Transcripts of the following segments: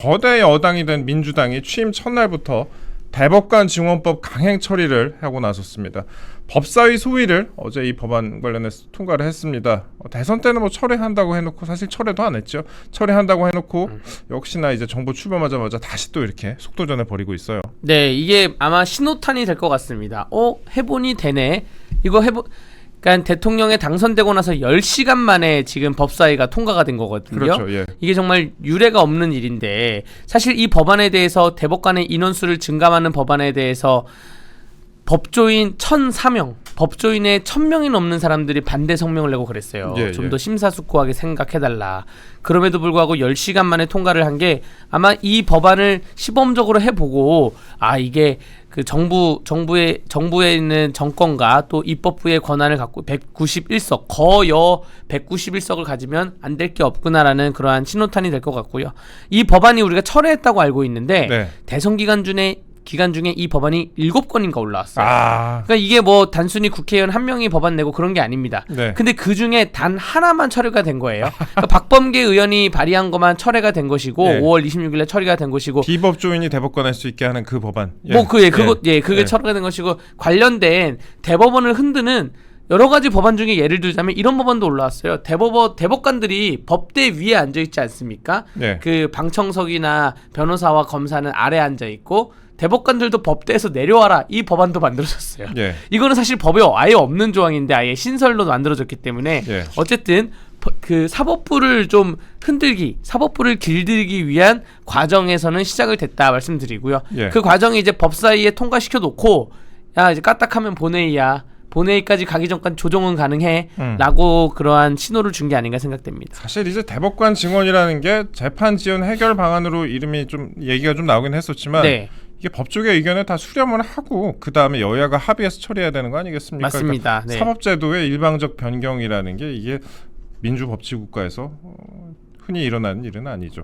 거대 여당이 된 민주당이 취임 첫날부터 대법관 증언법 강행 처리를 하고 나섰습니다. 법사위 소위를 어제 이 법안 관련해서 통과를 했습니다. 대선 때는 뭐 철회한다고 해놓고 사실 철회도 안 했죠. 철회한다고 해놓고 역시나 이제 정부 출범하자마자 다시 또 이렇게 속도전을 벌이고 있어요. 네, 이게 아마 신호탄이 될 것 같습니다. 해보니 되네. 그러니까 대통령에 당선되고 나서 10시간 만에 지금 법사위가 통과가 된 거거든요. 그렇죠. 예. 이게 정말 유례가 없는 일인데 사실 이 법안에 대해서 대법관의 인원수를 증감하는 법안에 대해서 법조인 1,004명, 법조인의 1,000명이 넘는 사람들이 반대 성명을 내고 그랬어요. 좀 더 심사숙고하게 생각해달라. 그럼에도 불구하고 10시간 만에 통과를 한 게 아마 이 법안을 시범적으로 해보고 이게 그 정부에 있는 정권과 또 입법부의 권한을 갖고 191석, 거여 191석을 가지면 안 될 게 없구나라는 그러한 신호탄이 될 것 같고요. 이 법안이 우리가 철회했다고 알고 있는데 대선 기간 중에 이 법안이 7건인가 올라왔어요. 그러니까 이게 뭐 단순히 국회의원 한 명이 법안 내고 그런 게 아닙니다. 근데 그 중에 단 하나만 철회가 된 거예요. 그러니까 박범계 의원이 발의한 것만 철회가 된 것이고 5월 26일에 처리가 된 것이고 비법조인이 대법관 할 수 있게 하는 그 법안. 그게 철회가 된 것이고 관련된 대법원을 흔드는 여러 가지 법안 중에 예를 들자면 이런 법안도 올라왔어요. 대법관들이 법대 위에 앉아 있지 않습니까? 그 방청석이나 변호사와 검사는 아래 앉아 있고 대법관들도 법대에서 내려와라. 이 법안도 만들어졌어요. 이거는 사실 법에 아예 없는 조항인데 아예 신설로 만들어졌기 때문에 어쨌든 그 사법부를 좀 사법부를 길들이기 위한 과정에서는 시작을 됐다 말씀드리고요. 그 과정이 이제 법사위에 통과시켜 놓고 이제 까딱하면 본회의야. 본회의까지 가기 전까지 조정은 가능해 라고 그러한 신호를 준 게 아닌가 생각됩니다. 사실 이제 대법관 증언이라는 게 재판 지연 해결 방안으로 이름이 좀 얘기가 좀 나오긴 했었지만 이게 법조계 의견을 다 수렴을 하고 그 다음에 여야가 합의해서 처리해야 되는 거 아니겠습니까? 맞습니다. 그러니까 사법제도의 일방적 변경이라는 게 이게 민주법치국가에서 흔히 일어나는 일은 아니죠.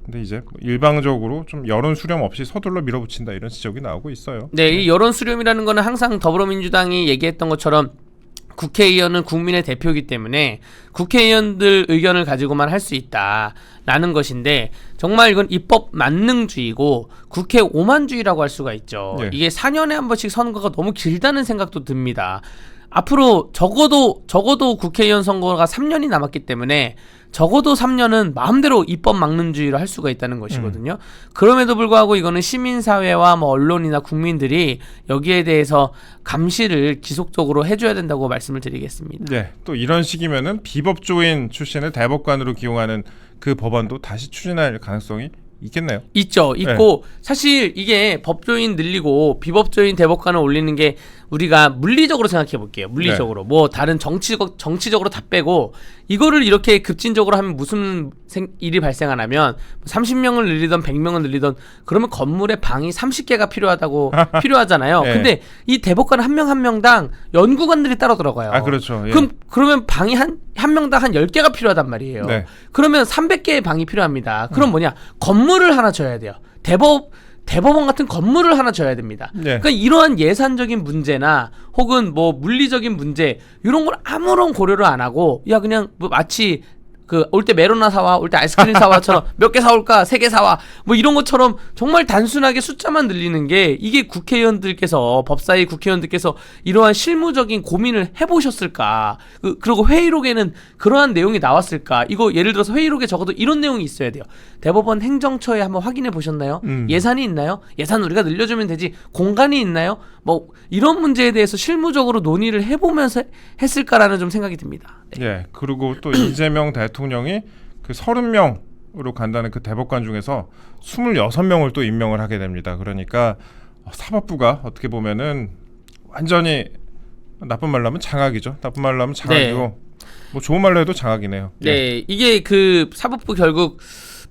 근데 이제 일방적으로 좀 여론 수렴 없이 서둘러 밀어붙인다 이런 지적이 나오고 있어요. 이 여론 수렴이라는 거는 항상 더불어민주당이 얘기했던 것처럼 국회의원은 국민의 대표이기 때문에 국회의원들 의견을 가지고만 할 수 있다라는 것인데 정말 이건 입법 만능주의고 국회 오만주의라고 할 수가 있죠. 이게 4년에 한 번씩 선거가 너무 길다는 생각도 듭니다. 앞으로 적어도 국회의원 선거가 3년이 남았기 때문에 적어도 3년은 마음대로 입법 막론주의를 할 수가 있다는 것이거든요. 그럼에도 불구하고 이거는 시민사회와 뭐 언론이나 국민들이 여기에 대해서 감시를 지속적으로 해줘야 된다고 말씀을 드리겠습니다. 또 이런 식이면은 비법조인 출신을 대법관으로 기용하는 그 법안도 다시 추진할 가능성이 있겠네요. 있고 사실 이게 법조인 늘리고 비법조인 대법관을 올리는 게 우리가 물리적으로 생각해 볼게요. 물리적으로 뭐 다른 정치적으로 다 빼고 이거를 이렇게 급진적으로 하면 무슨 일이 발생하냐면 30명을 늘리던 100명을 늘리던 그러면 건물에 방이 30개가 필요하잖아요. 근데 이 대법관 한 명 한 명당 연구관들이 따로 들어가요. 그렇죠. 그러면 방이 한 명당 한 10개가 필요하단 말이에요. 그러면 300개의 방이 필요합니다. 그럼 뭐냐? 건물을 하나 줘야 돼요. 대법원 같은 건물을 하나 줘야 됩니다. 그러니까 이러한 예산적인 문제나 혹은 뭐 물리적인 문제 이런 걸 아무런 고려를 안 하고 그냥 뭐 마치 올 때 메로나 사와, 올 때 아이스크림 사와처럼 몇 개 사올까, 3개 사와 뭐 이런 것처럼 정말 단순하게 숫자만 늘리는 게 이게 법사위 국회의원들께서 이러한 실무적인 고민을 해보셨을까? 그리고 회의록에는 그러한 내용이 나왔을까? 이거 예를 들어서 회의록에 적어도 이런 내용이 있어야 돼요. 대법원 행정처에 한번 확인해 보셨나요? 예산이 있나요? 예산 우리가 늘려주면 되지. 공간이 있나요? 뭐 이런 문제에 대해서 실무적으로 논의를 해보면서 했을까라는 좀 생각이 듭니다. 그리고 또 이재명 대통령이 그 30명으로 간다는 그 대법관 중에서 26명을 또 임명을 하게 됩니다. 그러니까 사법부가 어떻게 보면은 완전히 나쁜 말로 하면 장악이죠. 나쁜 말로 하면 장악이고 뭐 좋은 말로 해도 장악이네요. 이게 그 사법부 결국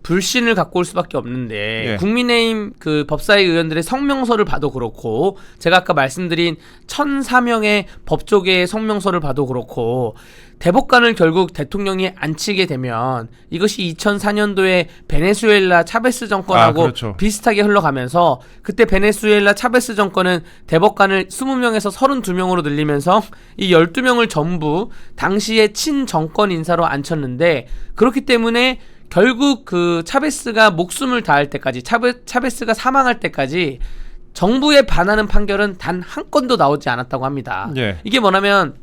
불신을 갖고 올 수밖에 없는데 국민의힘 그 법사위 의원들의 성명서를 봐도 그렇고 제가 아까 말씀드린 1,004명의 법조계의 성명서를 봐도 그렇고 대법관을 결국 대통령이 앉히게 되면 이것이 2004년도에 베네수엘라 차베스 정권하고 비슷하게 흘러가면서 그때 베네수엘라 차베스 정권은 대법관을 20명에서 32명으로 늘리면서 이 12명을 전부 당시의 친정권 인사로 앉혔는데 그렇기 때문에 결국 그 차베스가 목숨을 다할 때까지 차베스가 사망할 때까지 정부에 반하는 판결은 단 한 건도 나오지 않았다고 합니다. 예. 이게 뭐냐면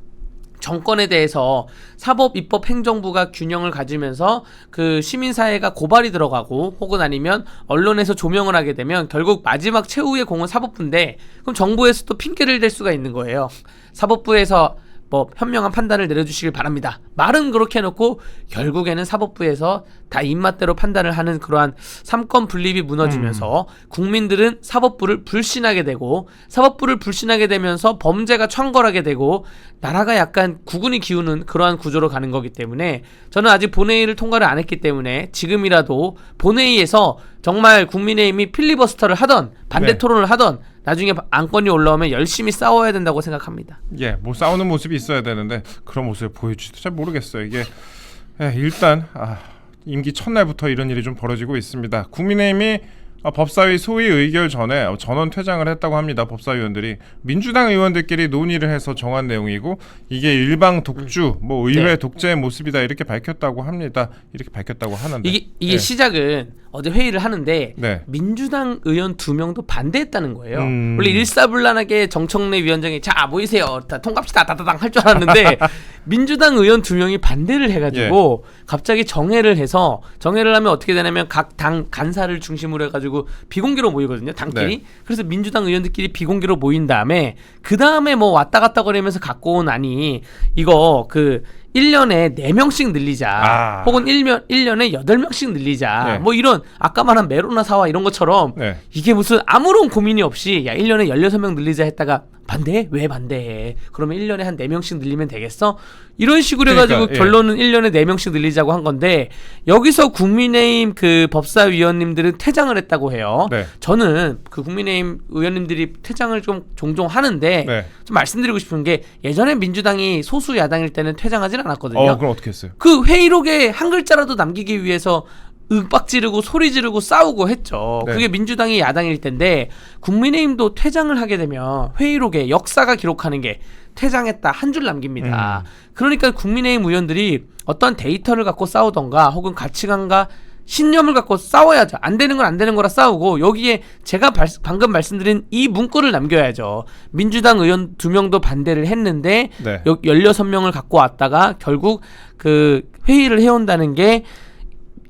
정권에 대해서 사법, 입법, 행정부가 균형을 가지면서 그 시민사회가 고발이 들어가고 혹은 아니면 언론에서 조명을 하게 되면 결국 마지막 최후의 공은 사법부인데 그럼 정부에서 또 핑계를 댈 수가 있는 거예요. 사법부에서 뭐 현명한 판단을 내려주시길 바랍니다. 말은 그렇게 해놓고 결국에는 사법부에서 다 입맛대로 판단을 하는 그러한 삼권 분립이 무너지면서 국민들은 사법부를 불신하게 되고 사법부를 불신하게 되면서 범죄가 창궐하게 되고 나라가 약간 구군이 기우는 그러한 구조로 가는 거기 때문에 저는 아직 본회의를 통과를 안 했기 때문에 지금이라도 본회의에서 정말 국민의힘이 필리버스터를 하던 반대 네. 토론을 하던 나중에 안건이 올라오면 열심히 싸워야 된다고 생각합니다. 예, 뭐 싸우는 모습이 있어야 되는데 그런 모습을 보여주지도 잘 모르겠어요. 이게 일단 임기 첫날부터 이런 일이 좀 벌어지고 있습니다. 국민의힘이 법사위 소위 의결 전에 전원 퇴장을 했다고 합니다. 법사위원들이 민주당 의원들끼리 논의를 해서 정한 내용이고 이게 일방 독주, 뭐 의회 네. 독재의 모습이다 이렇게 밝혔다고 합니다. 이렇게 밝혔다고 하는데 이게 네. 시작은 어제 회의를 하는데 네. 민주당 의원 2명도 반대했다는 거예요. 원래 일사불란하게 정청래 위원장이 자 모이세요. 다 통과합시다. 다다당 할 줄 알았는데 민주당 의원 2명이 반대를 해가지고 갑자기 정회를 해서 정회를 하면 어떻게 되냐면 각 당 간사를 중심으로 해가지고 비공개로 모이거든요. 당끼리. 네. 그래서 민주당 의원들끼리 비공개로 모인 다음에 그 다음에 뭐 왔다 갔다 거리면서 갖고 온 안이 이거 그 1년에 4명씩 늘리자. 혹은 1년에 8명씩 늘리자. 네. 뭐 이런 아까 말한 메로나 사와 이런 것처럼 네. 이게 무슨 아무런 고민이 없이 야 1년에 16명 늘리자 했다가 반대해? 왜 반대해? 그러면 1년에 한 4명씩 늘리면 되겠어? 이런 식으로 해가지고 그러니까, 예. 결론은 1년에 4명씩 늘리자고 한 건데 여기서 국민의힘 그 법사위원님들은 퇴장을 했다고 해요. 네. 저는 그 국민의힘 의원님들이 퇴장을 좀 종종 하는데 네. 좀 말씀드리고 싶은 게 예전에 민주당이 소수 야당일 때는 퇴장하진 않았거든요. 그럼 어떻게 했어요? 그 회의록에 한 글자라도 남기기 위해서 윽박 지르고 소리 지르고 싸우고 했죠. 네. 그게 민주당이 야당일 텐데 국민의힘도 퇴장을 하게 되면 회의록에 역사가 기록하는 게 퇴장했다 한 줄 남깁니다. 그러니까 국민의힘 의원들이 어떤 데이터를 갖고 싸우던가 혹은 가치관과 신념을 갖고 싸워야죠. 안 되는 건 안 되는 거라 싸우고 여기에 제가 방금 말씀드린 이 문구를 남겨야죠. 민주당 의원 2명도 반대를 했는데 네. 16명을 갖고 왔다가 결국 그 회의를 해온다는 게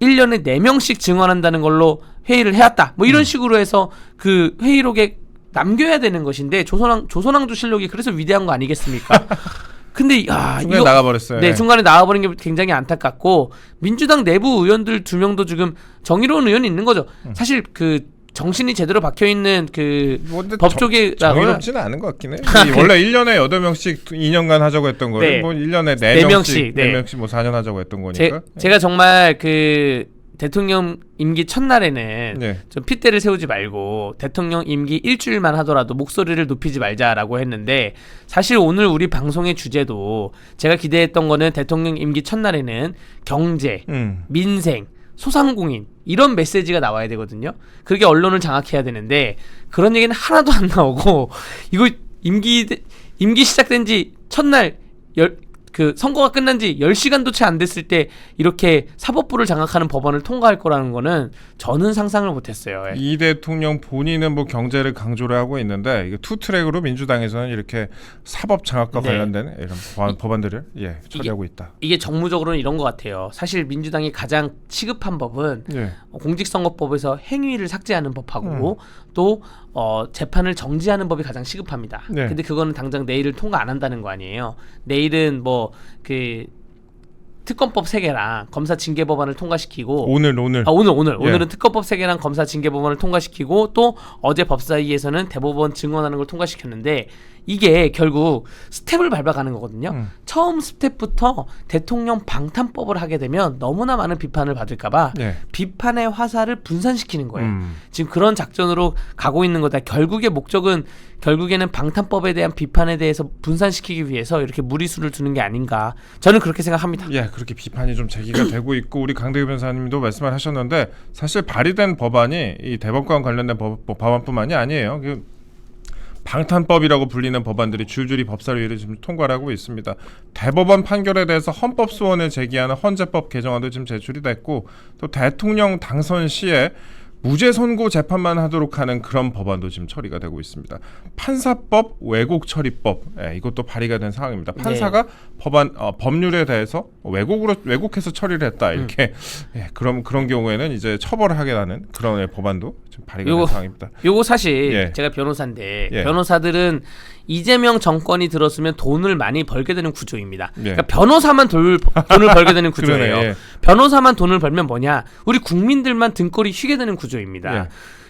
1년에 4명씩 증언한다는 걸로 회의를 해왔다. 뭐 이런 식으로 해서 그 회의록에 남겨야 되는 것인데 조선왕조 실록이 그래서 위대한 거 아니겠습니까? 근데 중간에 나가버렸어요. 네, 중간에 나와버린 게 굉장히 안타깝고 민주당 내부 의원들 2명도 지금 정의로운 의원이 있는 거죠. 사실 그 정신이 제대로 박혀 있는 그 법조계라고 정의롭지는 않은 것 같긴 해요. 원래 1년에 8명씩 2년간 하자고 했던 거를 네. 뭐 1년에 4명씩, 4명씩 뭐 4년 하자고 했던 거니까. 제가 정말 그 대통령 임기 첫날에는 네. 좀 핏대를 세우지 말고 대통령 임기 일주일만 하더라도 목소리를 높이지 말자라고 했는데 사실 오늘 우리 방송의 주제도 제가 기대했던 거는 대통령 임기 첫날에는 경제, 민생, 소상공인 이런 메시지가 나와야 되거든요. 그게 언론을 장악해야 되는데 그런 얘기는 하나도 안 나오고 이거 임기 시작된 지 첫날 그 선거가 끝난 지 10시간도 채 안 됐을 때 이렇게 사법부를 장악하는 법안을 통과할 거라는 거는 저는 상상을 못했어요. 이 대통령 본인은 뭐 경제를 강조를 하고 있는데 이게 투트랙으로 민주당에서는 이렇게 사법 장악과 네. 관련된 이런 법안들을 처리하고 있다. 이게 정무적으로는 이런 것 같아요. 사실 민주당이 가장 시급한 법은 공직선거법에서 행위를 삭제하는 법하고 또 재판을 정지하는 법이 가장 시급합니다. 네. 근데 그거는 당장 내일을 통과 안 한다는 거 아니에요. 내일은 뭐 그 특검법 3개랑 검사 징계 법안을 통과시키고 오늘은 특검법 3개랑 검사 징계 법안을 통과시키고 또 어제 법사위에서는 대법원 증언하는 걸 통과시켰는데 이게 결국 스텝을 밟아가는 거거든요. 처음 스텝부터 대통령 방탄법을 하게 되면 너무나 많은 비판을 받을까봐 비판의 화살을 분산시키는 거예요. 지금 그런 작전으로 가고 있는 거다. 결국에는 방탄법에 대한 비판에 대해서 분산시키기 위해서 이렇게 무리수를 두는 게 아닌가. 저는 그렇게 생각합니다. 그렇게 비판이 좀 제기가 되고 있고 우리 강대규 변호사님도 말씀을 하셨는데 사실 발의된 법안이 이 대법관 관련된 법안뿐만이 아니에요. 방탄법이라고 불리는 법안들이 줄줄이 법사위를 지금 통과를 하고 있습니다. 대법원 판결에 대해서 헌법소원을 제기하는 헌재법 개정안도 지금 제출이 됐고 또 대통령 당선 시에 무죄 선고 재판만 하도록 하는 그런 법안도 지금 처리가 되고 있습니다. 판사법, 왜곡 처리법 이것도 발의가 된 상황입니다. 판사가 법률에 대해서 왜곡해서 처리를 했다 이렇게 그런 경우에는 이제 처벌을 하게 하는 그런 법안도 지금 발의가 된 상황입니다. 요거 사실 제가 변호사인데 변호사들은 이재명 정권이 들었으면 돈을 많이 벌게 되는 구조입니다. 그러니까 변호사만 돈을 벌게 되는 구조예요. 변호사만 돈을 벌면 뭐냐? 우리 국민들만 등골이 휘게 되는 구조입니다.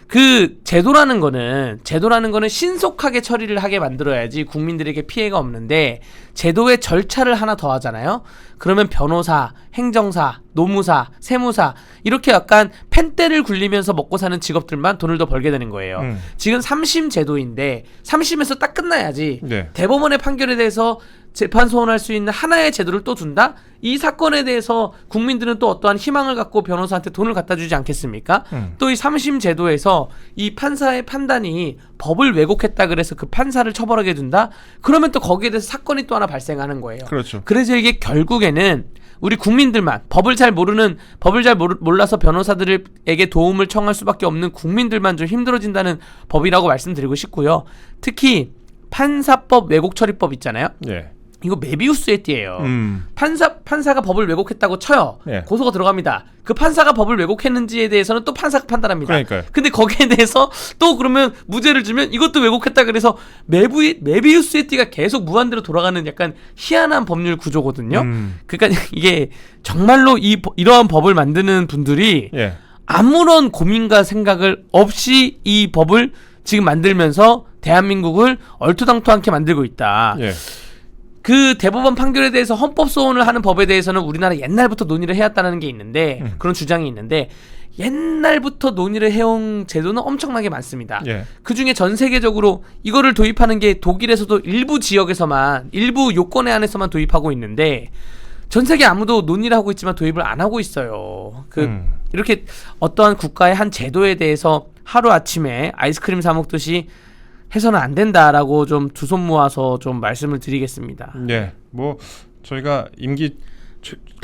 그 제도라는 거는 신속하게 처리를 하게 만들어야지 국민들에게 피해가 없는데 제도의 절차를 하나 더 하잖아요. 그러면 변호사, 행정사, 노무사, 세무사 이렇게 약간 펜대를 굴리면서 먹고 사는 직업들만 돈을 더 벌게 되는 거예요. 지금 3심 제도인데 3심에서 딱 끝나야지. 대법원의 판결에 대해서 재판 소원할 수 있는 하나의 제도를 또 둔다? 이 사건에 대해서 국민들은 또 어떠한 희망을 갖고 변호사한테 돈을 갖다 주지 않겠습니까? 또 이 3심 제도에서 이 판사의 판단이 법을 왜곡했다 그래서 그 판사를 처벌하게 둔다? 그러면 또 거기에 대해서 사건이 또 하나 발생하는 거예요. 그렇죠. 그래서 이게 결국에는 우리 국민들만 법을 잘 몰라서 변호사들에게 도움을 청할 수밖에 없는 국민들만 좀 힘들어진다는 법이라고 말씀드리고 싶고요. 특히 판사법 왜곡처리법 있잖아요. 이거 메비우스의 띠예요. 판사가 법을 왜곡했다고 쳐요. 고소가 들어갑니다. 그 판사가 법을 왜곡했는지에 대해서는 또 판사가 판단합니다. 그러니까요. 근데 거기에 대해서 또 그러면 무죄를 주면 이것도 왜곡했다 그래서 메비우스의 띠가 계속 무한대로 돌아가는 약간 희한한 법률 구조거든요. 그러니까 이게 정말로 이러한 법을 만드는 분들이 아무런 고민과 생각을 없이 이 법을 지금 만들면서 대한민국을 얼토당토않게 만들고 있다. 그 대법원 판결에 대해서 헌법 소원을 하는 법에 대해서는 우리나라 옛날부터 논의를 해왔다는 게 있는데 그런 주장이 있는데 옛날부터 논의를 해온 제도는 엄청나게 많습니다. 그중에 전 세계적으로 이거를 도입하는 게 독일에서도 일부 지역에서만 일부 요건에 한해서만 도입하고 있는데 전 세계 아무도 논의를 하고 있지만 도입을 안 하고 있어요. 이렇게 어떠한 국가의 한 제도에 대해서 하루아침에 아이스크림 사 먹듯이 해서는 안 된다라고 좀 두 손 모아서 좀 말씀을 드리겠습니다. 뭐 저희가 임기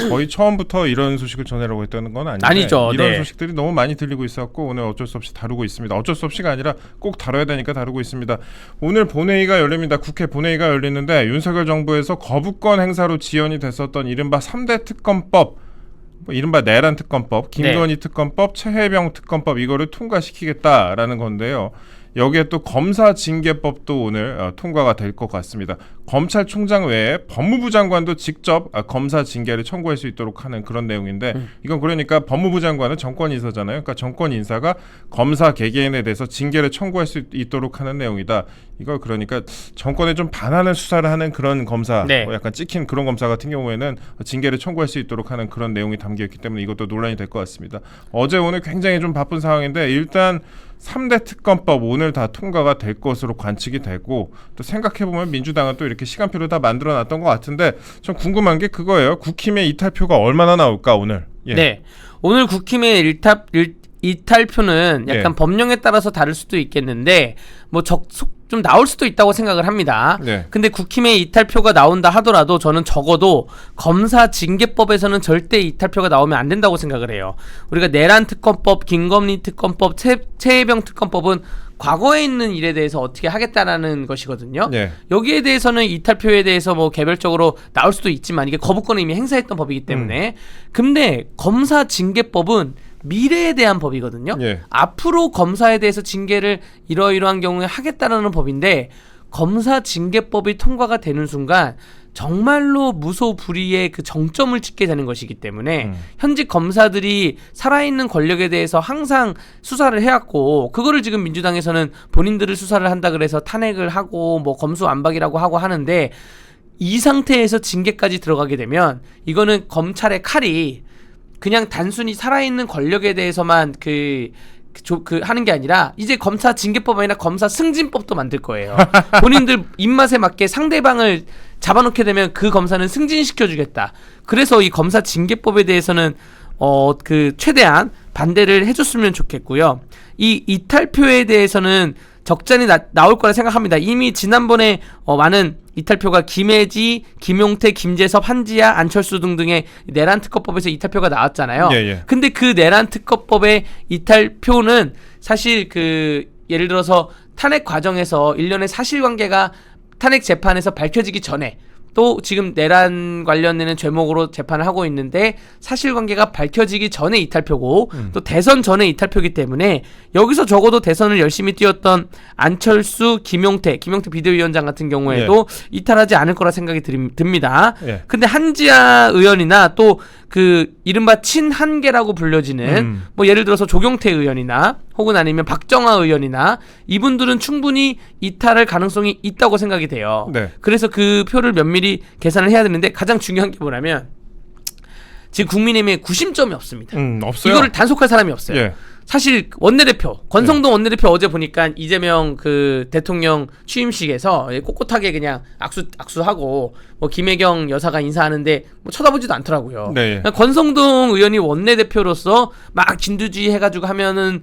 거의 처음부터 이런 소식을 전하려고 했다는 건 아니죠. 이런 소식들이 너무 많이 들리고 있었고 오늘 어쩔 수 없이 다루고 있습니다. 어쩔 수 없이가 아니라 꼭 다뤄야 되니까 다루고 있습니다. 오늘 본회의가 열립니다. 국회 본회의가 열리는데 윤석열 정부에서 거부권 행사로 지연이 됐었던 이른바 3대 특검법 이른바 내란 특검법, 김건희 특검법, 최혜병 특검법 이거를 통과시키겠다라는 건데요. 여기에 또 검사징계법도 오늘 통과가 될 것 같습니다. 검찰총장 외에 법무부 장관도 직접 검사 징계를 청구할 수 있도록 하는 그런 내용인데 이건 그러니까 법무부 장관은 정권 인사잖아요. 그러니까 정권 인사가 검사 개개인에 대해서 징계를 청구할 수 있도록 하는 내용이다. 이걸 그러니까 정권에 좀 반하는 수사를 하는 그런 검사, 약간 찍힌 그런 검사 같은 경우에는 징계를 청구할 수 있도록 하는 그런 내용이 담겨있기 때문에 이것도 논란이 될 것 같습니다. 어제 오늘 굉장히 좀 바쁜 상황인데 일단 3대 특검법 오늘 다 통과가 될 것으로 관측이 되고 또 생각해보면 민주당은 또 이렇게 시간표를 다 만들어놨던 것 같은데 좀 궁금한 게 그거예요. 국힘의 이탈표가 얼마나 나올까 오늘? 오늘 국힘의 이탈표는 약간 법령에 따라서 다를 수도 있겠는데 뭐 좀 나올 수도 있다고 생각을 합니다. 근데 국힘의 이탈표가 나온다 하더라도 저는 적어도 검사징계법에서는 절대 이탈표가 나오면 안 된다고 생각을 해요. 우리가 내란 특검법, 김건희 특검법, 최혜병 특검법은 과거에 있는 일에 대해서 어떻게 하겠다라는 것이거든요. 여기에 대해서는 이탈표에 대해서 뭐 개별적으로 나올 수도 있지만 이게 거부권을 이미 행사했던 법이기 때문에 근데 검사징계법은 미래에 대한 법이거든요. 앞으로 검사에 대해서 징계를 이러이러한 경우에 하겠다라는 법인데 검사징계법이 통과가 되는 순간 정말로 무소불위의 그 정점을 찍게 되는 것이기 때문에 현직 검사들이 살아있는 권력에 대해서 항상 수사를 해왔고 그거를 지금 민주당에서는 본인들을 수사를 한다 그래서 탄핵을 하고 뭐 검수완박이라고 하고 하는데 이 상태에서 징계까지 들어가게 되면 이거는 검찰의 칼이 그냥 단순히 살아있는 권력에 대해서만 하는 게 아니라 이제 검사 징계법 아니라 검사 승진법도 만들 거예요. 본인들 입맛에 맞게 상대방을 잡아놓게 되면 그 검사는 승진시켜주겠다. 그래서 이 검사 징계법에 대해서는 최대한 반대를 해줬으면 좋겠고요. 이 이탈표에 대해서는 적잖이 나올 거라 생각합니다. 이미 지난번에 많은 이탈표가 김혜지, 김용태, 김재섭, 한지아, 안철수 등등의 내란 특검법에서 이탈표가 나왔잖아요. 예. 근데 그 내란 특검법의 이탈표는 사실 예를 들어서 탄핵 과정에서 일련의 사실관계가 탄핵 재판에서 밝혀지기 전에 또 지금 내란 관련되는 죄목으로 재판을 하고 있는데 사실관계가 밝혀지기 전에 이탈표고 또 대선 전에 이탈표이기 때문에 여기서 적어도 대선을 열심히 뛰었던 안철수, 김용태 비대위원장 같은 경우에도 이탈하지 않을 거라 생각이 듭니다. 근데 한지아 의원이나 또 이른바 친한계라고 불려지는 뭐 예를 들어서 조경태 의원이나 혹은 아니면 박정아 의원이나 이분들은 충분히 이탈할 가능성이 있다고 생각이 돼요. 그래서 그 표를 면밀히 계산을 해야 되는데 가장 중요한 게 뭐냐면 지금 국민의힘에 구심점이 없습니다. 없어요. 이거를 단속할 사람이 없어요. 사실 원내대표 권성동 원내대표 어제 보니까 이재명 대통령 취임식에서 꼿꼿하게 그냥 악수하고 뭐 김혜경 여사가 인사하는데 뭐 쳐다보지도 않더라고요. 그러니까 권성동 의원이 원내대표로서 막 진두지휘 해가지고 하면은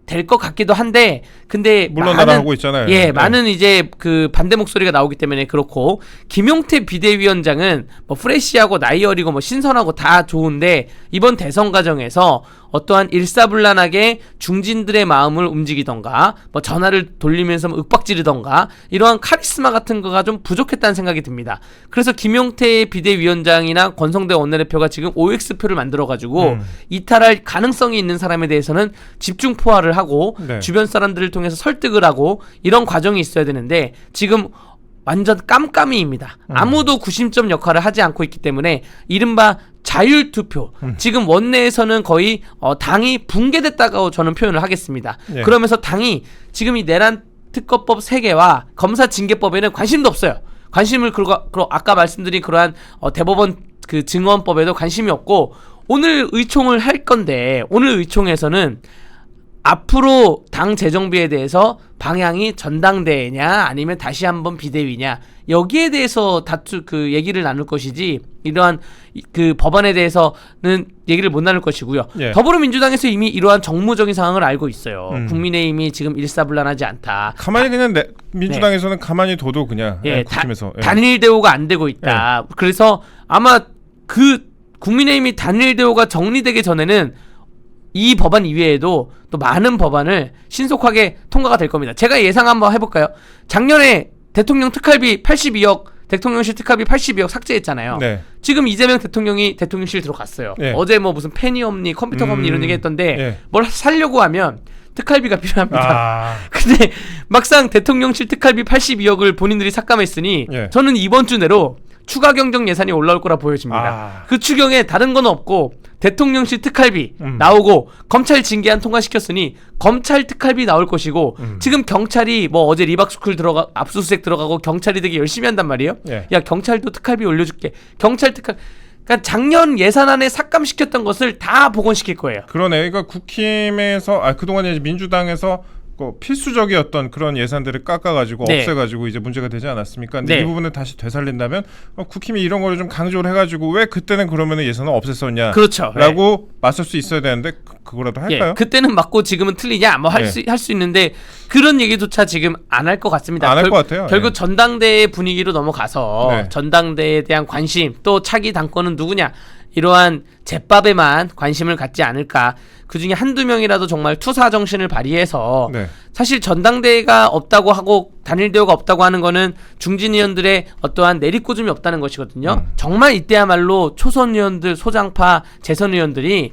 될 것 같기도 한데 근데 물러나라 하고 있잖아요. 많은 이제 반대 목소리가 나오기 때문에 그렇고 김용태 비대위원장은 뭐 프레시하고 나이 어리고 뭐 신선하고 다 좋은데 이번 대선 과정에서 어떠한 일사불란하게 중진들의 마음을 움직이던가 뭐 전화를 돌리면서 뭐 윽박지르던가 이러한 카리스마 같은 거가 좀 부족했다는 생각이 듭니다. 그래서 김용태 비대위원장이나 권성대 원내대표가 지금 OX표를 만들어가지고 이탈할 가능성이 있는 사람에 대해서는 집중 포화를 하고 주변 사람들을 통해서 설득을 하고 이런 과정이 있어야 되는데 지금 완전 깜깜이입니다. 아무도 구심점 역할을 하지 않고 있기 때문에 이른바 자율투표 지금 원내에서는 거의 당이 붕괴됐다고 저는 표현을 하겠습니다. 그러면서 당이 지금 이 내란 특검법 3개와 검사징계법에는 관심도 없어요. 관심을 아까 말씀드린 그러한 대법원 증언법에도 관심이 없고 오늘 의총을 할 건데 오늘 의총에서는 앞으로 당 재정비에 대해서 방향이 전당대회냐 아니면 다시 한번 비대위냐 여기에 대해서 얘기를 나눌 것이지 이러한 법안에 대해서는 얘기를 못 나눌 것이고요. 더불어민주당에서 이미 이러한 정무적인 상황을 알고 있어요. 국민의힘이 지금 일사불란하지 않다. 가만히 그냥 민주당에서는 가만히 둬도 그냥 국힘에서 단일 대우가 안 되고 있다. 그래서 아마 국민의힘이 단일 대우가 정리되기 전에는 이 법안 이외에도 또 많은 법안을 신속하게 통과가 될 겁니다. 제가 예상 한번 해볼까요? 작년에 대통령 특활비 82억, 대통령실 특활비 82억 삭제했잖아요. 지금 이재명 대통령이 대통령실 들어갔어요. 어제 뭐 무슨 펜이 없니, 컴퓨터가 없니 이런 얘기 했던데 뭘 살려고 하면 특활비가 필요합니다. 근데 막상 대통령실 특활비 82억을 본인들이 삭감했으니 저는 이번 주 내로 추가 경정 예산이 올라올 거라 보여집니다. 그 추경에 다른 건 없고 대통령실 특활비 나오고 검찰 징계안 통과시켰으니 검찰 특활비 나올 것이고 지금 경찰이 뭐 어제 리박스쿨 압수수색 들어가고 경찰이 되게 열심히 한단 말이에요. 야 경찰도 특활비 올려줄게. 경찰 특활 그러니까 작년 예산안에 삭감시켰던 것을 다 복원시킬 거예요. 그러네. 그러니까 국힘에서 그동안 이제 민주당에서 필수적이었던 그런 예산들을 깎아가지고 없애가지고 이제 문제가 되지 않았습니까? 근데 이 부분을 다시 되살린다면 국힘이 이런 거를 좀 강조를 해가지고 왜 그때는 그러면 예산을 없앴었냐? 그렇죠. 라고 맞설 수 있어야 되는데 그거라도 할까요? 그때는 맞고 지금은 틀리냐? 뭐 할 수 있는데 그런 얘기조차 지금 안 할 것 같습니다. 안 할 것 같아요. 결국 전당대회 분위기로 넘어가서 전당대회에 대한 관심 또 차기 당권은 누구냐? 이러한 제밥에만 관심을 갖지 않을까. 그중에 한두 명이라도 정말 투사 정신을 발휘해서 사실 전당대회가 없다고 하고 단일대우가 없다고 하는 거는 중진 의원들의 어떠한 내리꽂음이 없다는 것이거든요. 정말 이때야말로 초선 의원들, 소장파, 재선 의원들이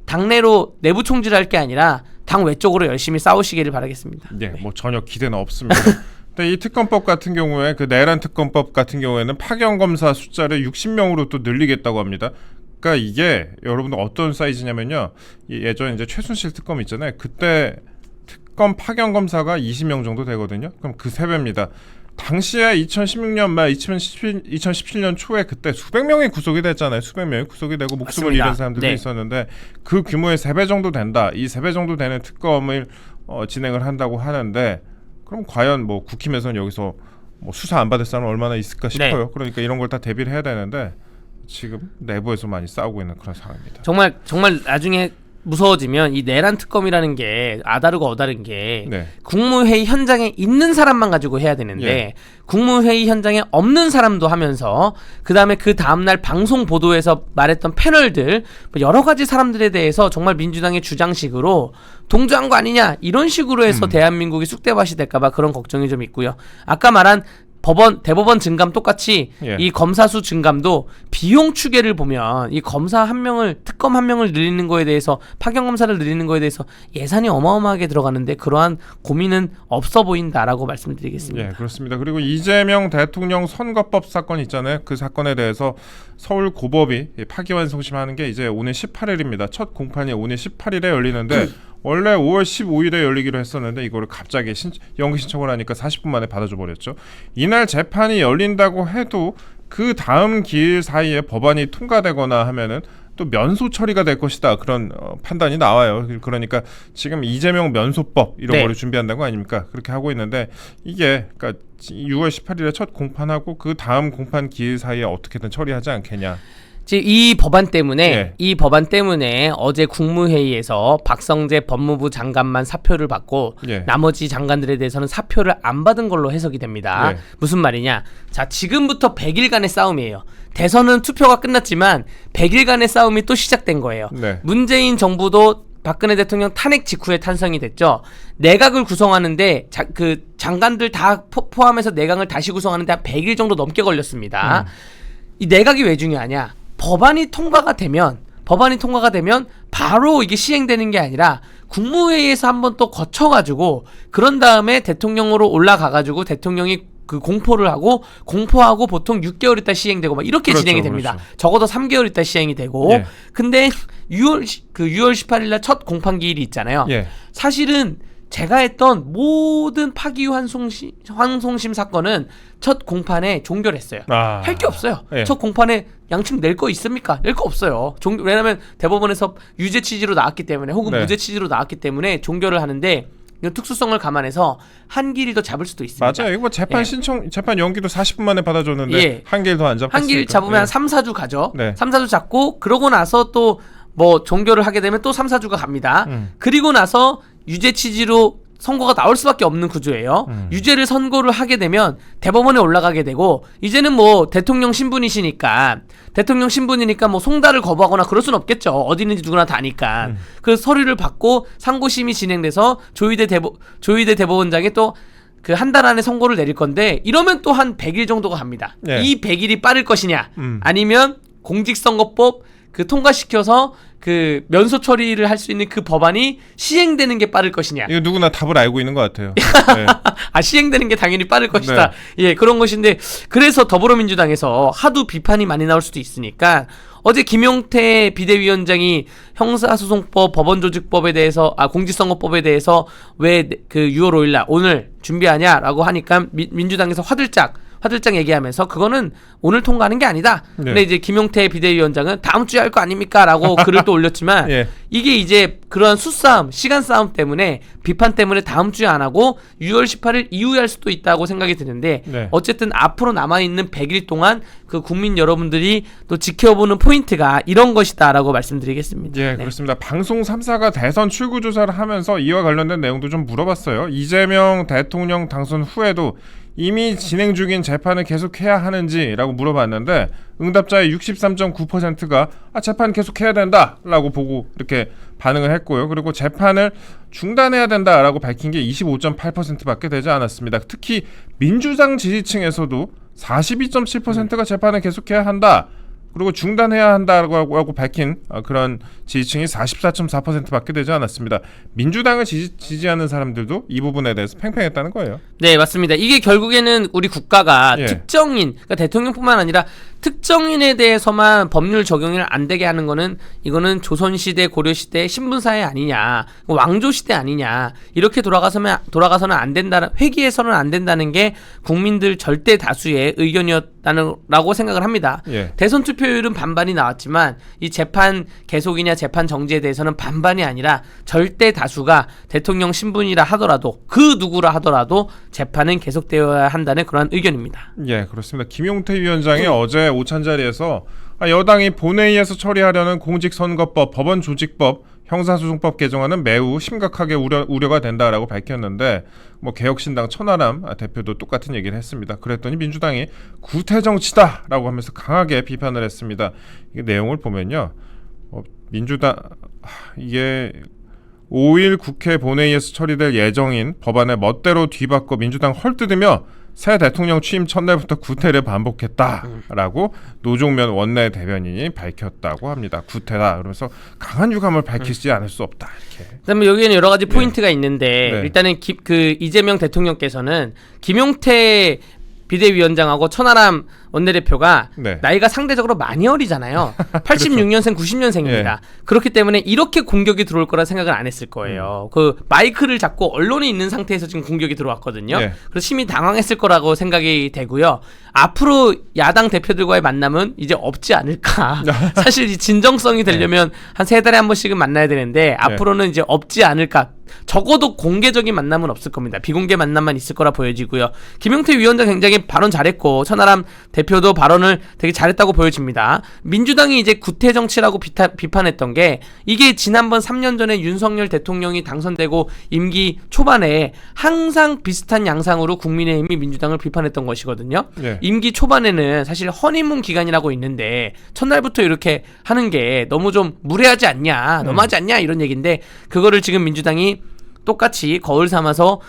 당내로 내부 총질할 게 아니라 당 외적으로 열심히 싸우시기를 바라겠습니다. 뭐 전혀 기대는 없습니다. 근데 이 특검법 같은 경우에 내란 특검법 같은 경우에는 파견 검사 숫자를 60명으로 또 늘리겠다고 합니다. 그러니까 이게 여러분들 어떤 사이즈냐면요. 예전에 이제 최순실 특검 있잖아요. 그때 특검 파견 검사가 20명 정도 되거든요. 그럼 그 3배입니다. 당시에 2016년 말 2017년 초에 그때 수백 명이 구속이 됐잖아요. 수백 명이 구속이 되고 목숨을 잃은 사람들도 있었는데 그 규모의 3배 정도 된다. 이 3배 정도 되는 특검을 진행을 한다고 하는데 그럼 과연 뭐 국힘에서는 여기서 뭐 수사 안 받을 사람 얼마나 있을까 싶어요. 그러니까 이런 걸 다 대비를 해야 되는데 지금 내부에서 많이 싸우고 있는 그런 상황입니다. 정말 나중에 무서워지면 이 내란 특검이라는 게 아다르고 어다른 게 네. 국무회의 현장에 있는 사람만 가지고 해야 되는데 예. 국무회의 현장에 없는 사람도 하면서 그다음에 그 다음날 방송 보도에서 말했던 패널들 여러 가지 사람들에 대해서 정말 민주당의 주장식으로 동조한 거 아니냐 이런 식으로 해서 대한민국이 쑥대밭이 될까봐 그런 걱정이 좀 있고요. 아까 말한 대법원 증감 똑같이 예. 이 검사수 증감도 비용 추계를 보면 이 검사 한 명을 특검 한 명을 늘리는 거에 대해서 파견 검사를 늘리는 거에 대해서 예산이 어마어마하게 들어가는데 그러한 고민은 없어 보인다라고 말씀드리겠습니다. 예, 그렇습니다. 그리고 이재명 대통령 선거법 사건 있잖아요. 그 사건에 대해서 서울 고법이 파기환송심하는 게 이제 오늘 18일입니다. 첫 공판이 오늘 18일에 열리는데 원래 5월 15일에 열리기로 했었는데 이거를 갑자기 연기 신청을 하니까 40분 만에 받아줘 버렸죠. 이날 재판이 열린다고 해도 그 다음 기일 사이에 법안이 통과되거나 하면은 또 면소 처리가 될 것이다 그런 판단이 나와요. 그러니까 지금 이재명 면소법 이런 네. 거를 준비한다는 거 아닙니까? 그렇게 하고 있는데 이게 그러니까 6월 18일에 첫 공판하고 그 다음 공판 기일 사이에 어떻게든 처리하지 않겠냐. 이 법안 때문에 예. 이 법안 때문에 어제 국무회의에서 박성재 법무부 장관만 사표를 받고 예. 나머지 장관들에 대해서는 사표를 안 받은 걸로 해석이 됩니다. 예. 무슨 말이냐? 자, 지금부터 100일간의 싸움이에요. 대선은 투표가 끝났지만 100일간의 싸움이 또 시작된 거예요. 네. 문재인 정부도 박근혜 대통령 탄핵 직후에 탄생이 됐죠. 내각을 구성하는데 그 장관들 다 포함해서 내각을 다시 구성하는데 한 100일 정도 넘게 걸렸습니다. 이 내각이 왜 중요하냐? 법안이 통과가 되면 바로 이게 시행되는 게 아니라 국무회의에서 한번 또 거쳐가지고 그런 다음에 대통령으로 올라가가지고 대통령이 그 공포하고 보통 6개월 있다 시행되고 막 이렇게 그렇죠, 진행이 됩니다. 그렇죠. 적어도 3개월 있다 시행이 되고 예. 근데 6월 18일 날 첫 공판 기일이 있잖아요. 예. 사실은 제가 했던 모든 파기환송심 사건은 첫 공판에 종결했어요. 할 게 없어요. 예. 첫 공판에 양측 낼 거 있습니까? 낼 거 없어요. 왜냐하면 대법원에서 유죄 취지로 나왔기 때문에 혹은 네. 무죄 취지로 나왔기 때문에 종결을 하는데 이런 특수성을 감안해서 한 길도 잡을 수도 있습니다. 맞아요. 이거 재판 예. 재판 연기도 40분 만에 받아줬는데 예. 한 길 더 안 잡혔으니까. 한 길 잡으면 예. 한 3, 4주 가죠. 네. 3, 4주 잡고 그러고 나서 또 뭐 종결을 하게 되면 또 3, 4주가 갑니다. 그리고 나서 유죄 취지로 선고가 나올 수밖에 없는 구조예요. 유죄를 선고를 하게 되면 대법원에 올라가게 되고 이제는 뭐 대통령 신분이니까 뭐 송달을 거부하거나 그럴 수는 없겠죠. 어디 있는지 누구나 다 아니까. 그 서류를 받고 상고심이 진행돼서 조희대 대법원장이 또 그 한 달 안에 선고를 내릴 건데 이러면 또 한 100일 정도가 갑니다. 네. 이 100일이 빠를 것이냐 아니면 공직선거법 그 통과시켜서 그 면소 처리를 할 수 있는 그 법안이 시행되는 게 빠를 것이냐. 이거 누구나 답을 알고 있는 것 같아요. 네. 시행되는 게 당연히 빠를 것이다. 예, 그런 것인데 그래서 더불어민주당에서 하도 비판이 많이 나올 수도 있으니까 어제 김용태 비대위원장이 형사소송법, 법원조직법에 대해서 공직선거법에 대해서 왜 그 6월 5일 날 오늘 준비하냐라고 하니까 민주당에서 화들짝 얘기하면서 그거는 오늘 통과하는 게 아니다. 네. 근데 이제 김용태 비대위원장은 다음 주에 할 거 아닙니까라고 글을 또 올렸지만 예. 이게 이제 그러한 수싸움, 시간 싸움 때문에 비판 때문에 다음 주에 안 하고 6월 18일 이후에 할 수도 있다고 생각이 드는데 네. 어쨌든 앞으로 남아 있는 100일 동안 그 국민 여러분들이 또 지켜보는 포인트가 이런 것이다라고 말씀드리겠습니다. 예, 네. 그렇습니다. 방송 3사가 대선 출구 조사를 하면서 이와 관련된 내용도 좀 물어봤어요. 이재명 대통령 당선 후에도 이미 진행 중인 재판을 계속해야 하는지라고 물어봤는데 응답자의 63.9%가 재판 계속해야 된다라고 보고 이렇게 반응을 했고요. 그리고 재판을 중단해야 된다라고 밝힌 게 25.8%밖에 되지 않았습니다. 특히 민주당 지지층에서도 42.7%가 재판을 계속해야 한다. 그리고 중단해야 한다고 밝힌 그런 지지층이 44.4%밖에 되지 않았습니다. 민주당을 지지하는 사람들도 이 부분에 대해서 팽팽했다는 거예요. 네, 맞습니다. 이게 결국에는 우리 국가가 예. 특정인, 그러니까 대통령뿐만 아니라 특정인에 대해서만 법률 적용을 안 되게 하는 거는 이거는 조선시대, 고려시대 신분사회 아니냐, 왕조시대 아니냐, 이렇게 돌아가서는 안 된다는, 회귀해서는 안 된다는 게 국민들 절대 다수의 의견이었다고 생각을 합니다. 예. 대선 투표율은 반반이 나왔지만 이 재판 계속이냐 재판 정지에 대해서는 반반이 아니라 절대 다수가 대통령 신분이라 하더라도 그 누구라 하더라도 재판은 계속되어야 한다는 그런 의견입니다. 예, 그렇습니다. 김용태 위원장이 어제 오찬 자리에서 여당이 본회의에서 처리하려는 공직선거법, 법원조직법, 형사소송법 개정안은 매우 심각하게 우려가 된다라고 밝혔는데 뭐 개혁신당 천하람 대표도 똑같은 얘기를 했습니다. 그랬더니 민주당이 구태 정치다라고 하면서 강하게 비판을 했습니다. 이 내용을 보면요, 민주당 이게 5일 국회 본회의에서 처리될 예정인 법안을 멋대로 뒤바꿔 민주당 헐뜯으며 새 대통령 취임 첫날부터 구태를 반복했다라고 노종면 원내 대변인이 밝혔다고 합니다. 구태다. 그러면서 강한 유감을 밝히지 않을 수 없다. 이렇게. 그다음에 여기에는 여러 가지 포인트가 있는데 네. 일단은 그 이재명 대통령께서는 김용태 비대위원장하고 천하람 원내대표가 네. 나이가 상대적으로 많이 어리잖아요. 86년생, 90년생입니다. 예. 그렇기 때문에 이렇게 공격이 들어올 거라 생각을 안 했을 거예요. 그 마이크를 잡고 언론에 있는 상태에서 지금 공격이 들어왔거든요. 예. 그래서 심히 당황했을 거라고 생각이 되고요. 앞으로 야당 대표들과의 만남은 이제 없지 않을까. 사실 이 진정성이 되려면 한 3달에 한 번씩은 만나야 되는데 앞으로는 이제 없지 않을까. 적어도 공개적인 만남은 없을 겁니다. 비공개 만남만 있을 거라 보여지고요. 김용태 위원장 굉장히 발언 잘했고 천하람 대표도 발언을 되게 잘했다고 보여집니다. 민주당이 이제 구태 정치라고 비판했던 게 이게 지난번 3년 전에 윤석열 대통령이 당선되고 임기 초반에 항상 비슷한 양상으로 국민의힘이 민주당을 비판했던 것이거든요. 네. 임기 초반에는 사실 허니문 기간이라고 있는데 첫날부터 이렇게 하는 게 너무 좀 무례하지 않냐, 너무하지 않냐 이런 얘기인데 그거를 지금 민주당이 똑같이 거울 삼아서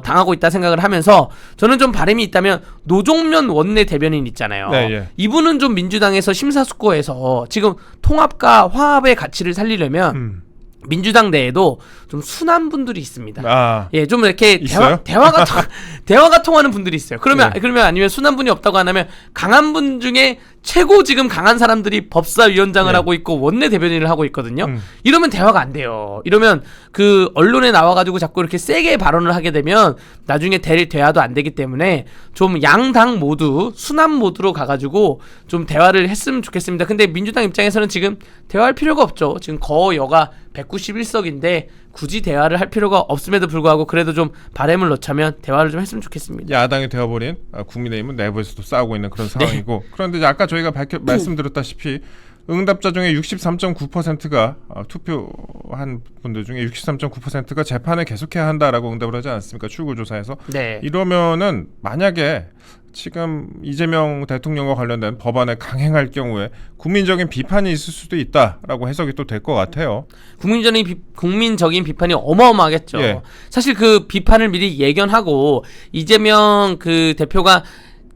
당하고 있다 생각을 하면서 저는 좀 바람이 있다면 노종면 원내 대변인 있잖아요. 네, 예. 이분은 좀 민주당에서 심사숙고해서 지금 통합과 화합의 가치를 살리려면 민주당 내에도 좀 순한 분들이 있습니다. 예, 좀 이렇게 있어요? 대화가 통하는 분들이 있어요. 그러면 네. 그러면 아니면 순한 분이 없다고 하면 강한 분 중에 최고 지금 강한 사람들이 법사위원장을 네. 하고 있고 원내 대변인을 하고 있거든요. 이러면 대화가 안 돼요. 이러면 그 언론에 나와가지고 자꾸 이렇게 세게 발언을 하게 되면 나중에 대화도 안 되기 때문에 좀 양당 모두 순한 모드로 가가지고 좀 대화를 했으면 좋겠습니다. 근데 민주당 입장에서는 지금 대화할 필요가 없죠. 지금 거여가 191석인데 굳이 대화를 할 필요가 없음에도 불구하고 그래도 좀 바람을 넣자면 대화를 좀 했으면 좋겠습니다. 야당이 되어버린 국민의힘은 내부에서도 싸우고 있는 그런 상황이고 그런데 이제 아까 저희가 말씀드렸다시피 응답자 중에 63.9%가 투표한 분들 중에 63.9%가 재판을 계속해야 한다라고 응답을 하지 않았습니까? 출구조사에서. 네. 이러면은 만약에 지금 이재명 대통령과 관련된 법안을 강행할 경우에 국민적인 비판이 있을 수도 있다라고 해석이 또 될 것 같아요. 국민적인 비판이 어마어마하겠죠. 예. 사실 그 비판을 미리 예견하고 이재명 그 대표가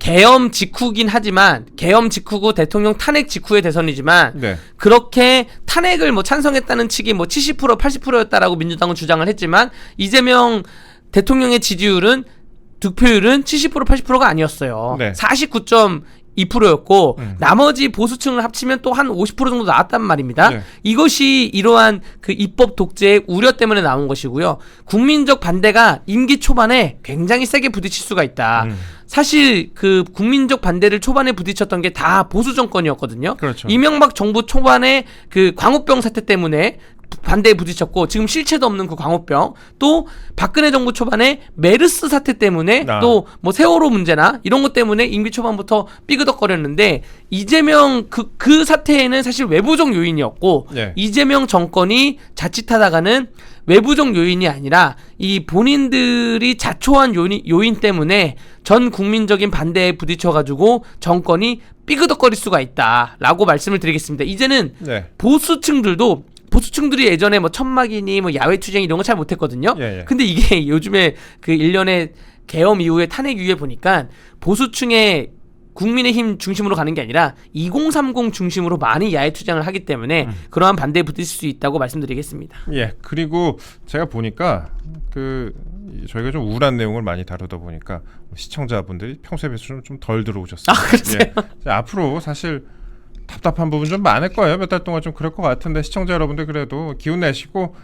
계엄 직후긴 하지만 계엄 직후고 대통령 탄핵 직후의 대선이지만 네. 그렇게 탄핵을 뭐 찬성했다는 측이 뭐 70% 80%였다라고 민주당은 주장을 했지만 이재명 대통령의 지지율은 득표율은 70% 80%가 아니었어요. 네. 49.2%였고 나머지 보수층을 합치면 또 한 50% 정도 나왔단 말입니다. 네. 이것이 이러한 그 입법 독재의 우려 때문에 나온 것이고요. 국민적 반대가 임기 초반에 굉장히 세게 부딪힐 수가 있다. 사실 그 국민적 반대를 초반에 부딪혔던 게 다 보수 정권이었거든요. 그렇죠. 이명박 정부 초반에 그 광우병 사태 때문에 반대에 부딪혔고 지금 실체도 없는 그 광우병 또 박근혜 정부 초반에 메르스 사태 때문에 또 뭐 세월호 문제나 이런 것 때문에 임기 초반부터 삐그덕거렸는데 이재명 그 사태에는 사실 외부적 요인이었고 네. 이재명 정권이 자칫하다가는 외부적 요인이 아니라 이 본인들이 자초한 요인 때문에 전 국민적인 반대에 부딪혀가지고 정권이 삐그덕거릴 수가 있다라고 말씀을 드리겠습니다. 이제는 네. 보수층들이 예전에 뭐 천막이니 뭐 야외 투쟁 이런 거 잘 못했거든요. 예. 근데 이게 요즘에 그 일련의 계엄 이후에 탄핵 이후에 보니까 보수층의 국민의힘 중심으로 가는 게 아니라 2030 중심으로 많이 야외 투쟁을 하기 때문에 그러한 반대에 부딪힐 수 있다고 말씀드리겠습니다. 예. 그리고 제가 보니까 저희가 좀 우울한 내용을 많이 다루다 보니까 시청자분들이 평소에 비해서 좀 덜 들어오셨어요. 아, 그러세요? 예. 앞으로 사실 답답한 부분 좀 많을 거예요. 몇 달 동안 좀 그럴 것 같은데 시청자 여러분들 그래도 기운 내시고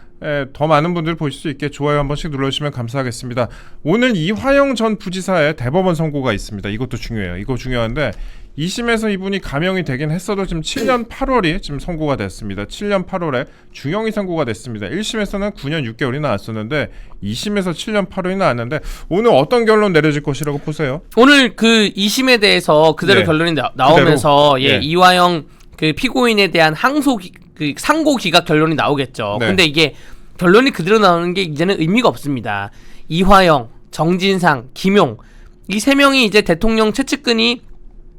더 많은 분들 보실 수 있게 좋아요 한 번씩 눌러주시면 감사하겠습니다. 오늘 이화영 전 부지사의 대법원 선고가 있습니다. 이것도 중요해요. 이거 중요한데 2심에서 이분이 감형이 되긴 했어도 지금 7년 8월이 지금 선고가 됐습니다. 7년 8월에 중형이 선고가 됐습니다. 1심에서는 9년 6개월이 나왔었는데 2심에서 7년 8월이 나왔는데 오늘 어떤 결론 내려질 것이라고 보세요? 오늘 그 2심에 대해서 그대로 네. 결론이 나오면서 그대로? 이화영 그 피고인에 대한 항소 그 상고 기각 결론이 나오겠죠. 네. 근데 이게 결론이 그대로 나오는 게 이제는 의미가 없습니다. 이화영, 정진상, 김용 이 세 명이 이제 대통령 최측근이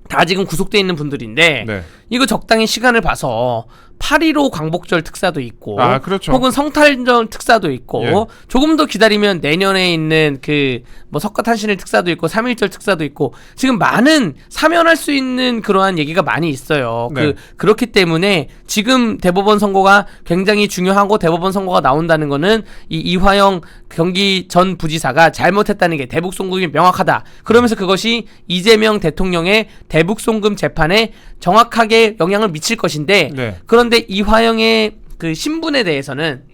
다 지금 구속돼 있는 분들인데 네. 이거 적당히 시간을 봐서 8.15 광복절 특사도 있고 그렇죠. 혹은 성탄절 특사도 있고 예. 조금 더 기다리면 내년에 있는 그 뭐 석가탄신일 특사도 있고 3.1절 특사도 있고 지금 많은 사면할 수 있는 그러한 얘기가 많이 있어요. 네. 그렇기 때문에 지금 대법원 선고가 굉장히 중요하고 대법원 선고가 나온다는 거는 이 이화영 경기 전 부지사가 잘못했다는 게 대북 송금이 명확하다. 그러면서 그것이 이재명 대통령의 대북 송금 재판에 정확하게 영향을 미칠 것인데 네. 그런데 이화영의 그 신분에 대해서는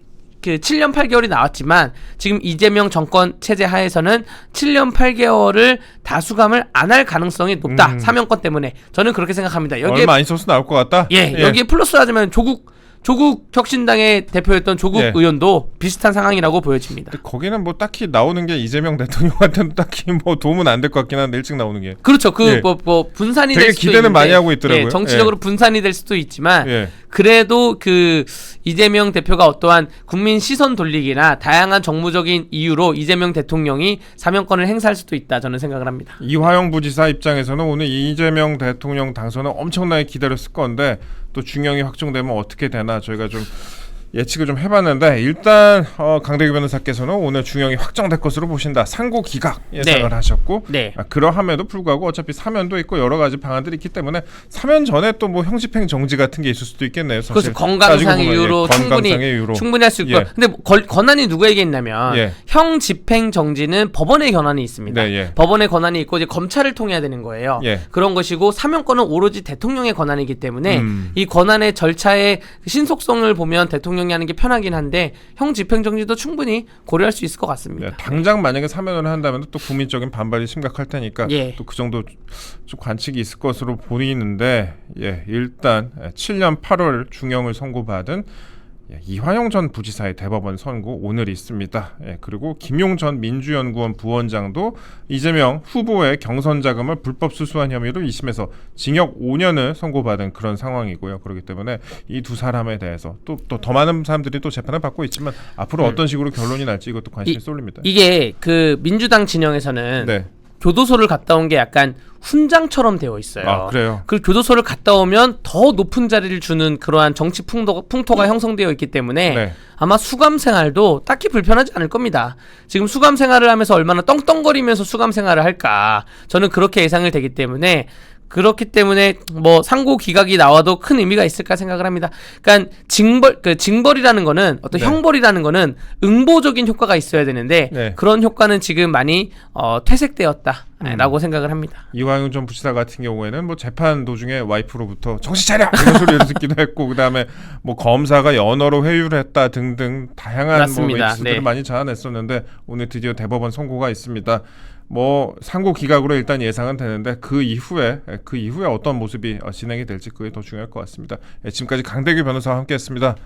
그 7년 8개월이 나왔지만 지금 이재명 정권 체제 하에서는 7년 8개월을 다수감을 안 할 가능성이 높다. 사면권 때문에 저는 그렇게 생각합니다. 여기에 얼마 안 있어서 나올 것 같다. 여기에 플러스하자면 조국 혁신당의 대표였던 조국 예. 의원도 비슷한 상황이라고 보여집니다. 거기는 뭐 딱히 나오는 게 이재명 대통령한테는 딱히 뭐 도움은 안 될 것 같긴 한데 일찍 나오는 게. 그렇죠. 예. 뭐 분산이 되게 될 수도 기대는 있는데, 많이 하고 있더라고요. 정치적으로 분산이 될 수도 있지만 예. 그래도 그 이재명 대표가 어떠한 국민 시선 돌리기나 다양한 정무적인 이유로 이재명 대통령이 사면권을 행사할 수도 있다 저는 생각을 합니다. 이화영 부지사 입장에서는 오늘 이재명 대통령 당선은 엄청나게 기다렸을 건데 또 중형이 확정되면 어떻게 되나 저희가 좀 예측을 좀 해봤는데 일단 강대규 변호사께서는 오늘 중형이 확정될 것으로 보신다. 상고 기각 예상을 네. 하셨고 네. 그러함에도 불구하고 어차피 사면도 있고 여러 가지 방안들이 있기 때문에 사면 전에 또 뭐 형집행 정지 같은 게 있을 수도 있겠네요. 사실. 그래서 건강상 따지고 보면, 이유로 건강상의 이유로. 충분히 할 수 있고 예. 근데 권한이 누구에게 있냐면 예. 형 집행 정지는 법원의 권한이 있습니다. 네, 예. 법원의 권한이 있고 이제 검찰을 통해야 되는 거예요. 예. 그런 것이고 사면권은 오로지 대통령의 권한이기 때문에 음. 이 권한의 절차의 신속성을 보면 대통령이 하는 게 편하긴 한데 형 집행 정지도 충분히 고려할 수 있을 것 같습니다. 네, 당장 만약에 사면을 한다면 또 국민적인 반발이 심각할 테니까 예. 또 그 정도 좀 관측이 있을 것으로 보이는데 일단 7년 8월 중형을 선고받은 이화영 전 부지사의 대법원 선고 오늘 있습니다. 그리고 김용 전 민주연구원 부원장도 이재명 후보의 경선 자금을 불법 수수한 혐의로 2심에서 징역 5년을 선고받은 그런 상황이고요. 그렇기 때문에 이 두 사람에 대해서 또 더 많은 사람들이 또 재판을 받고 있지만 앞으로 어떤 식으로 결론이 날지 이것도 관심이 쏠립니다. 이게 그 민주당 진영에서는 네. 교도소를 갔다 온 게 약간 훈장처럼 되어 있어요. 그래요. 그 교도소를 갔다 오면 더 높은 자리를 주는 그러한 정치 풍토가 형성되어 있기 때문에 네. 아마 수감 생활도 딱히 불편하지 않을 겁니다. 지금 수감 생활을 하면서 얼마나 덩덩거리면서 수감 생활을 할까 저는 그렇게 예상이 되기 때문에 그렇기 때문에 뭐 상고 기각이 나와도 큰 의미가 있을까 생각을 합니다. 그러니까 징벌이라는 거는 어떤 네. 형벌이라는 거는 응보적인 효과가 있어야 되는데 네. 그런 효과는 지금 많이 퇴색되었다라고 생각을 합니다. 이화영 전 부지사 같은 경우에는 뭐 재판 도중에 와이프로부터 정신 차려 이런 소리를 듣기도 했고 그다음에 뭐 검사가 연어로 회유를 했다 등등 다양한 맞습니다. 뭐 메시지들을 네. 많이 자아냈었는데 오늘 드디어 대법원 선고가 있습니다. 뭐 상고 기각으로 일단 예상은 되는데 그 이후에 어떤 모습이 진행이 될지 그게 더 중요할 것 같습니다. 지금까지 강대규 변호사와 함께했습니다.